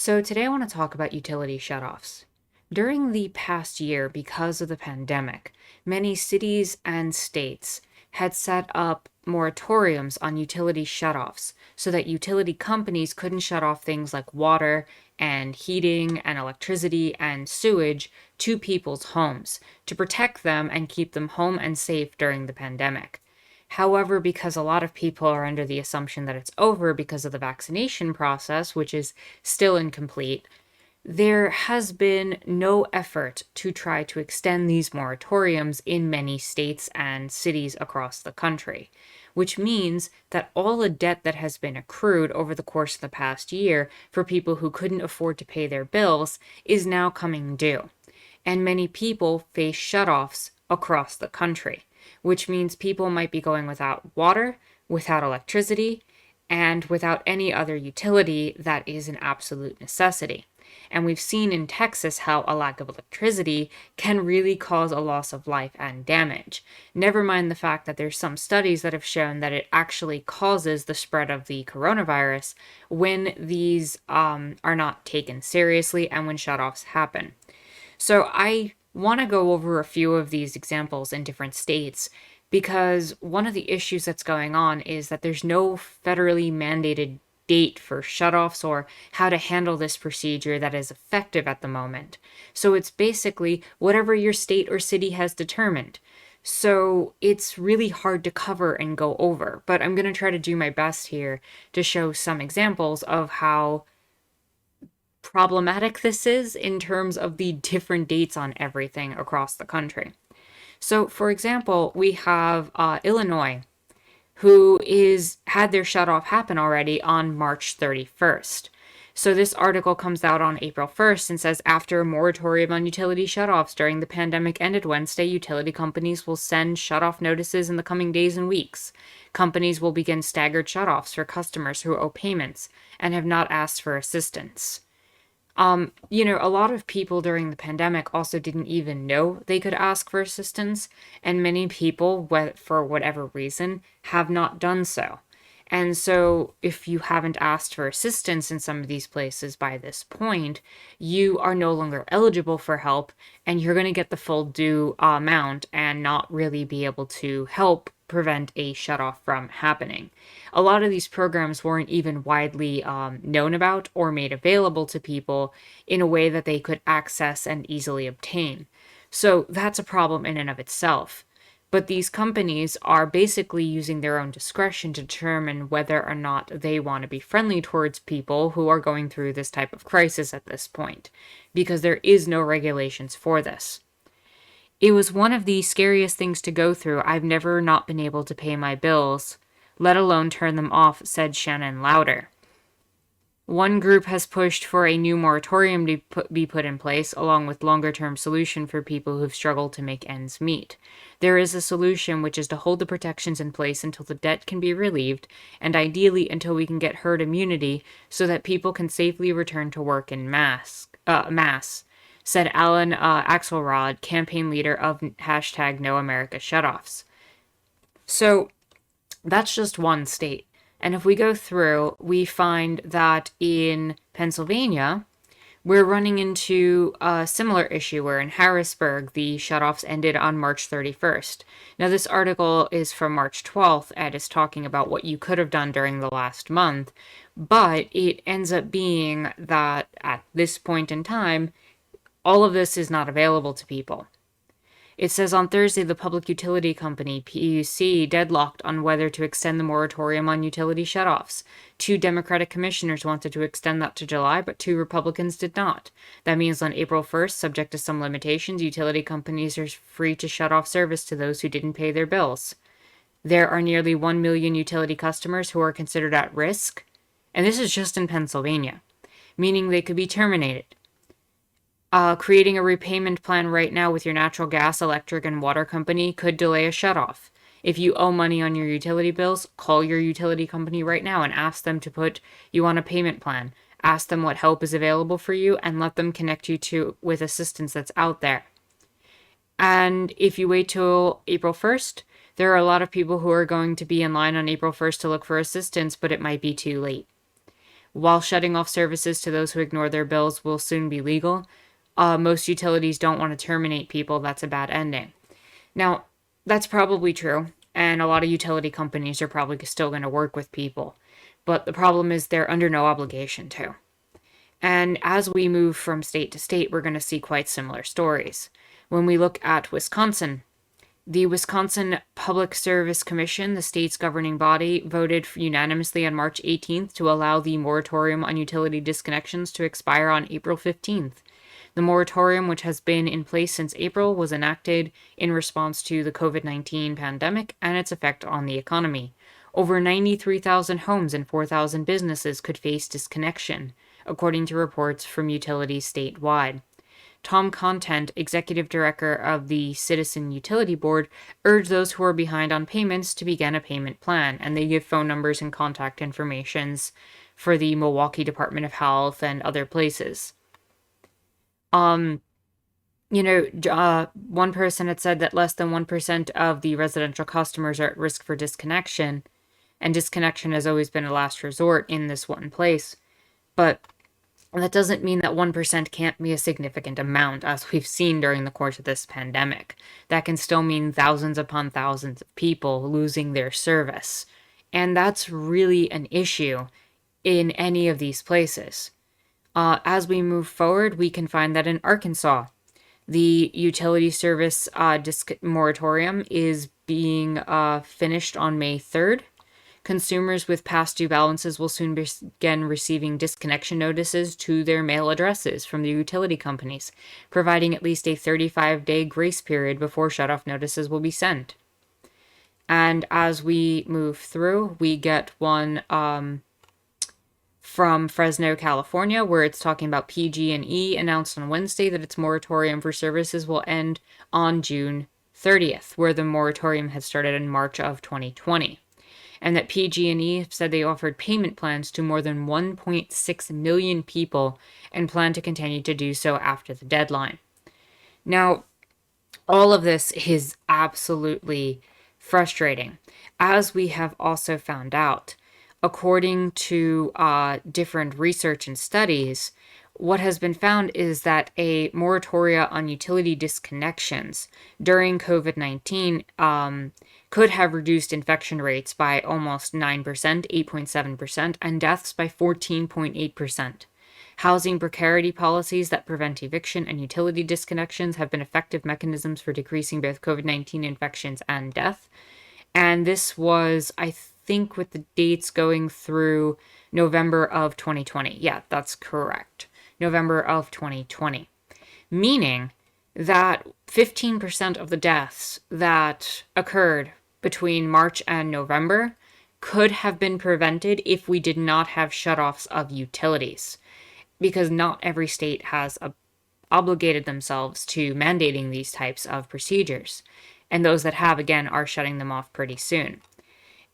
So today I want to talk about utility shutoffs. During the past year, because of the pandemic, many cities and states had set up moratoriums on utility shutoffs so that utility companies couldn't shut off things like water and heating and electricity and sewage to people's homes to protect them and keep them home and safe during the pandemic. However, because a lot of people are under the assumption that it's over because of the vaccination process, which is still incomplete, there has been no effort to try to extend these moratoriums in many states and cities across the country, which means that all the debt that has been accrued over the course of the past year for people who couldn't afford to pay their bills is now coming due. And many people face shutoffs across the country, which means people might be going without water, without electricity, and without any other utility that is an absolute necessity. And we've seen in Texas how a lack of electricity can really cause a loss of life and damage. Never mind the fact that there's some studies that have shown that it actually causes the spread of the coronavirus when these are not taken seriously and when shutoffs happen. So I want to go over a few of these examples in different states because one of the issues that's going on is that there's no federally mandated date for shutoffs or how to handle this procedure that is effective at the moment. So it's basically whatever your state or city has determined. So it's really hard to cover and go over, but I'm going to try to do my best here to show some examples of how problematic this is in terms of the different dates on everything across the country. So, for example, we have Illinois, who is had their shutoff happen already on March 31st. So this article comes out on April 1st and says after a moratorium on utility shutoffs during the pandemic ended Wednesday, utility companies will send shutoff notices in the coming days and weeks. Companies will begin staggered shutoffs for customers who owe payments and have not asked for assistance. A lot of people during the pandemic also didn't even know they could ask for assistance, and many people, for whatever reason, have not done so. And so, if you haven't asked for assistance in some of these places by this point, you are no longer eligible for help, and you're going to get the full due amount and not really be able to help prevent a shutoff from happening. A lot of these programs weren't even widely known about or made available to people in a way that they could access and easily obtain. So that's a problem in and of itself. But these companies are basically using their own discretion to determine whether or not they want to be friendly towards people who are going through this type of crisis at this point, because there is no regulations for this. It was one of the scariest things to go through. I've never not been able to pay my bills, let alone turn them off, said Shannon Lauder. One group has pushed for a new moratorium to be put in place, along with longer-term solution for people who've struggled to make ends meet. There is a solution, which is to hold the protections in place until the debt can be relieved, and ideally until we can get herd immunity so that people can safely return to work in mass, said Alan Axelrod, campaign leader of #NoAmericaShutoffs. So that's just one state. And if we go through, we find that in Pennsylvania, we're running into a similar issue where in Harrisburg, the shutoffs ended on March 31st. Now, this article is from March 12th and is talking about what you could have done during the last month, but it ends up being that at this point in time, all of this is not available to people. It says on Thursday, the Public Utility Company, PUC, deadlocked on whether to extend the moratorium on utility shutoffs. 2 Democratic commissioners wanted to extend that to July, but 2 Republicans did not. That means on April 1st, subject to some limitations, utility companies are free to shut off service to those who didn't pay their bills. There are nearly 1 million utility customers who are considered at risk, and this is just in Pennsylvania, meaning they could be terminated. Creating a repayment plan right now with your natural gas, electric, and water company could delay a shutoff. If you owe money on your utility bills, call your utility company right now and ask them to put you on a payment plan. Ask them what help is available for you and let them connect you with assistance that's out there. And if you wait till April 1st, there are a lot of people who are going to be in line on April 1st to look for assistance, but it might be too late. While shutting off services to those who ignore their bills will soon be legal, most utilities don't want to terminate people. That's a bad ending. Now, that's probably true, and a lot of utility companies are probably still going to work with people. But the problem is they're under no obligation to. And as we move from state to state, we're going to see quite similar stories. When we look at Wisconsin, the Wisconsin Public Service Commission, the state's governing body, voted unanimously on March 18th to allow the moratorium on utility disconnections to expire on April 15th. The moratorium, which has been in place since April, was enacted in response to the COVID-19 pandemic and its effect on the economy. Over 93,000 homes and 4,000 businesses could face disconnection, according to reports from utilities statewide. Tom Content, executive director of the Citizen Utility Board, urged those who are behind on payments to begin a payment plan, and they give phone numbers and contact informations for the Milwaukee Department of Health and other places. One person had said that less than 1% of the residential customers are at risk for disconnection, and disconnection has always been a last resort in this one place. But that doesn't mean that 1% can't be a significant amount, as we've seen during the course of this pandemic. That can still mean thousands upon thousands of people losing their service. And that's really an issue in any of these places. As we move forward, we can find that in Arkansas, the utility service moratorium is being finished on May 3rd. Consumers with past due balances will soon begin receiving disconnection notices to their mail addresses from the utility companies, providing at least a 35-day grace period before shutoff notices will be sent. And as we move through, we get one from Fresno, California, where it's talking about PG&E announced on Wednesday that its moratorium for services will end on June 30th, where the moratorium had started in March of 2020. And that PG&E said they offered payment plans to more than 1.6 million people and plan to continue to do so after the deadline. Now, all of this is absolutely frustrating, as we have also found out. According to different research and studies, what has been found is that a moratoria on utility disconnections during COVID-19 could have reduced infection rates by almost 9%, 8.7%, and deaths by 14.8%. Housing precarity policies that prevent eviction and utility disconnections have been effective mechanisms for decreasing both COVID-19 infections and death. And this was, I think, with the dates going through November of 2020. Yeah, that's correct. November of 2020. Meaning that 15% of the deaths that occurred between March and November could have been prevented if we did not have shutoffs of utilities. Because not every state has obligated themselves to mandating these types of procedures. And those that have, again, are shutting them off pretty soon.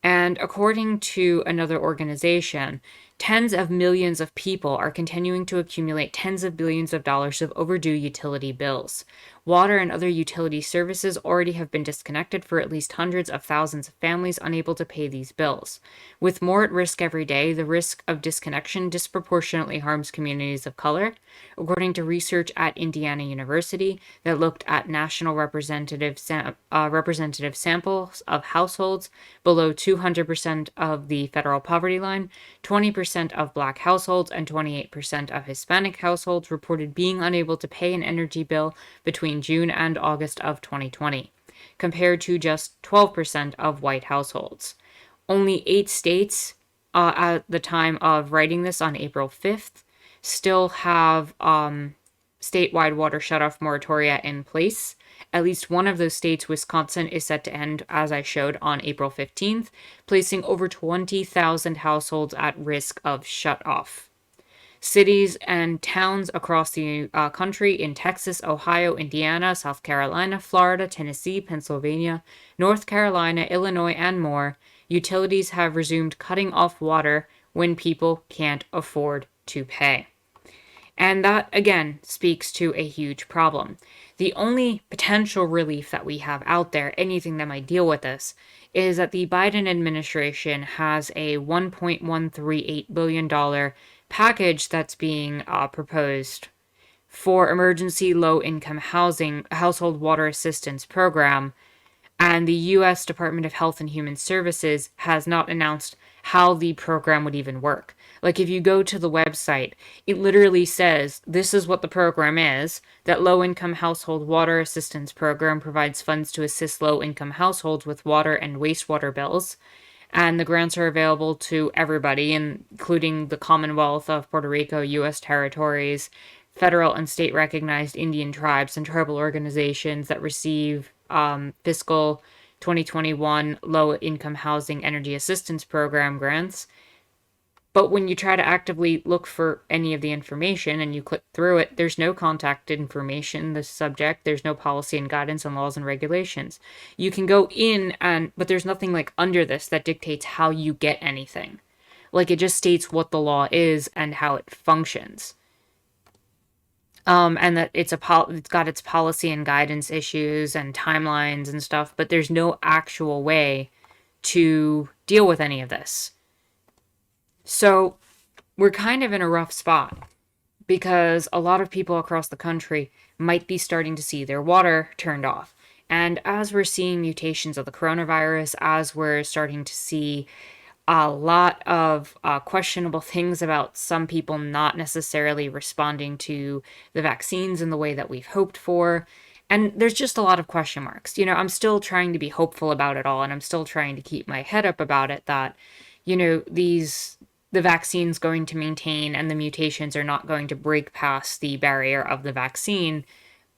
And according to another organization, tens of millions of people are continuing to accumulate tens of billions of dollars of overdue utility bills. Water and other utility services already have been disconnected for at least hundreds of thousands of families unable to pay these bills. With more at risk every day, the risk of disconnection disproportionately harms communities of color. According to research at Indiana University that looked at national representative samples of households below 200% of the federal poverty line, 20% of Black households and 28% of Hispanic households reported being unable to pay an energy bill between June and August of 2020, compared to just 12% of white households. Only 8 states at the time of writing this on April 5th still have statewide water shutoff moratoria in place. At least one of those states, Wisconsin, is set to end, as I showed, on April 15th, placing over 20,000 households at risk of shutoff. Cities and towns across the country in Texas, Ohio, Indiana, South Carolina, Florida, Tennessee, Pennsylvania, North Carolina, Illinois, and more, utilities have resumed cutting off water when people can't afford to pay. And that, again, speaks to a huge problem. The only potential relief that we have out there, anything that might deal with this, is that the Biden administration has a $1.138 billion package that's being proposed for emergency low income housing household water assistance program, and the US Department of Health and Human Services has not announced how the program would even work. Like, if you go to the website, it literally says this is what the program is, that low income household water assistance program provides funds to assist low income households with water and wastewater bills. And the grants are available to everybody, including the Commonwealth of Puerto Rico, U.S. territories, federal and state recognized Indian tribes, and tribal organizations that receive fiscal 2021 low income housing energy assistance program grants. But when you try to actively look for any of the information and you click through it, there's no contact information, the subject, there's no policy and guidance on laws and regulations. You can go in but there's nothing like under this that dictates how you get anything. Like, it just states what the law is and how it functions. And that it's got its policy and guidance issues and timelines and stuff, but there's no actual way to deal with any of this. So we're kind of in a rough spot because a lot of people across the country might be starting to see their water turned off. And as we're seeing mutations of the coronavirus, as we're starting to see a lot of questionable things about some people not necessarily responding to the vaccines in the way that we've hoped for. And there's just a lot of question marks. I'm still trying to be hopeful about it all, and I'm still trying to keep my head up about it that, the vaccine's going to maintain and the mutations are not going to break past the barrier of the vaccine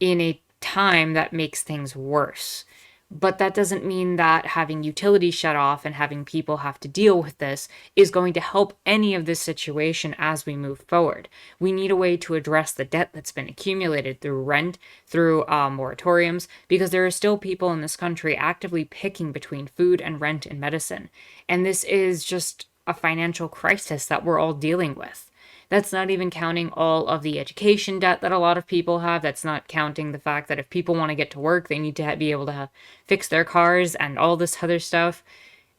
in a time that makes things worse. But that doesn't mean that having utilities shut off and having people have to deal with this is going to help any of this situation as we move forward. We need a way to address the debt that's been accumulated through rent, through moratoriums, because there are still people in this country actively picking between food and rent and medicine. And this is just a financial crisis that we're all dealing with. That's not even counting all of the education debt that a lot of people have. That's not counting the fact that if people want to get to work, they need to be able to fix their cars and all this other stuff.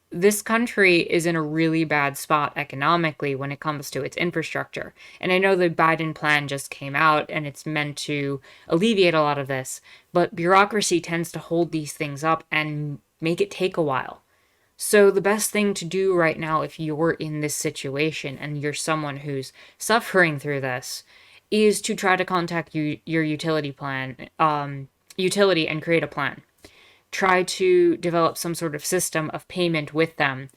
This country is in a really bad spot economically when it comes to its infrastructure. And I know the Biden plan just came out and it's meant to alleviate a lot of this, but bureaucracy tends to hold these things up and make it take a while. So the best thing to do right now, if you're in this situation and you're someone who's suffering through this, is to try to contact your utility and create a plan. Try to develop some sort of system of payment with them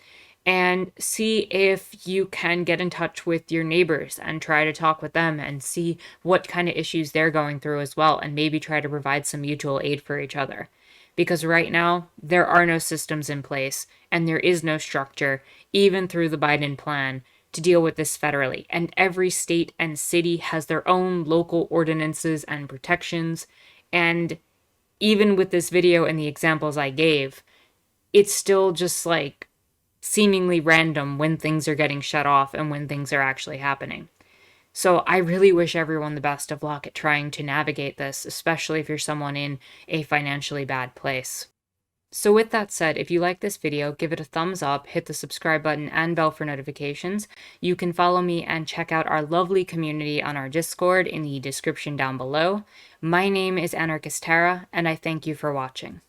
and see if you can get in touch with your neighbors and try to talk with them and see what kind of issues they're going through as well, and maybe try to provide some mutual aid for each other. Because right now, there are no systems in place and there is no structure, even through the Biden plan, to deal with this federally. And every state and city has their own local ordinances and protections. And even with this video and the examples I gave, it's still just like seemingly random when things are getting shut off and when things are actually happening. So I really wish everyone the best of luck at trying to navigate this, especially if you're someone in a financially bad place. So with that said, if you like this video, give it a thumbs up, hit the subscribe button and bell for notifications. You can follow me and check out our lovely community on our Discord in the description down below. My name is Anarchist Tara, and I thank you for watching.